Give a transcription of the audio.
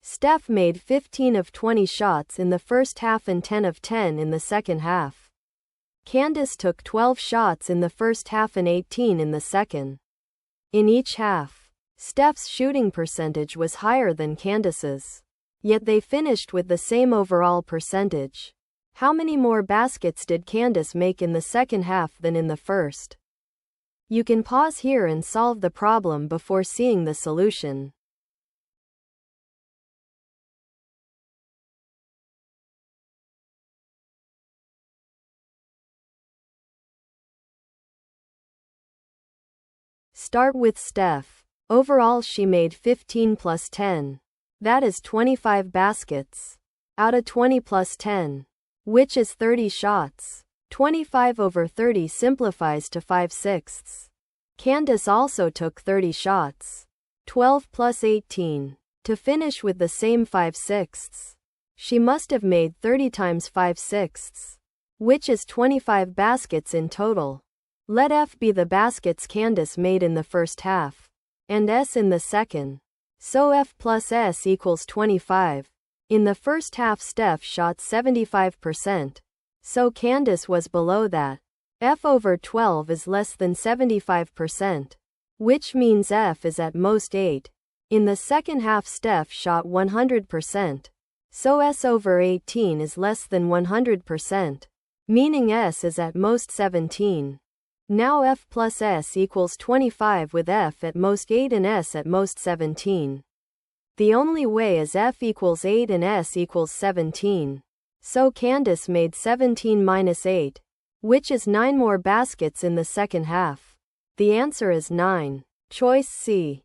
Steph made 15 of 20 shots in the first half and 10 of 10 in the second half. Candace took 12 shots in the first half and 18 in the second. In each half, Steph's shooting percentage was higher than Candace's. Yet they finished with the same overall percentage. How many more baskets did Candace make in the second half than in the first? You can pause here and solve the problem before seeing the solution. Start with Steph. Overall she made 15 plus 10. That is 25 baskets. Out of 20 plus 10. Which is 30 shots. 25 over 30 simplifies to 5/6. Candace also took 30 shots. 12 plus 18. To finish with the same 5/6. She must have made 30 times 5/6. Which is 25 baskets in total. Let F be the baskets Candace made in the first half. And S in the second. So F plus S equals 25. In the first half Steph shot 75%. So Candace was below that. F over 12 is less than 75%. Which means F is at most 8. In the second half Steph shot 100%. So S over 18 is less than 100%. Meaning S is at most 17. Now F plus S equals 25 with F at most 8 and S at most 17. The only way is F equals 8 and S equals 17. So Candace made 17 minus 8. Which is 9 more baskets in the second half. The answer is 9. Choice C.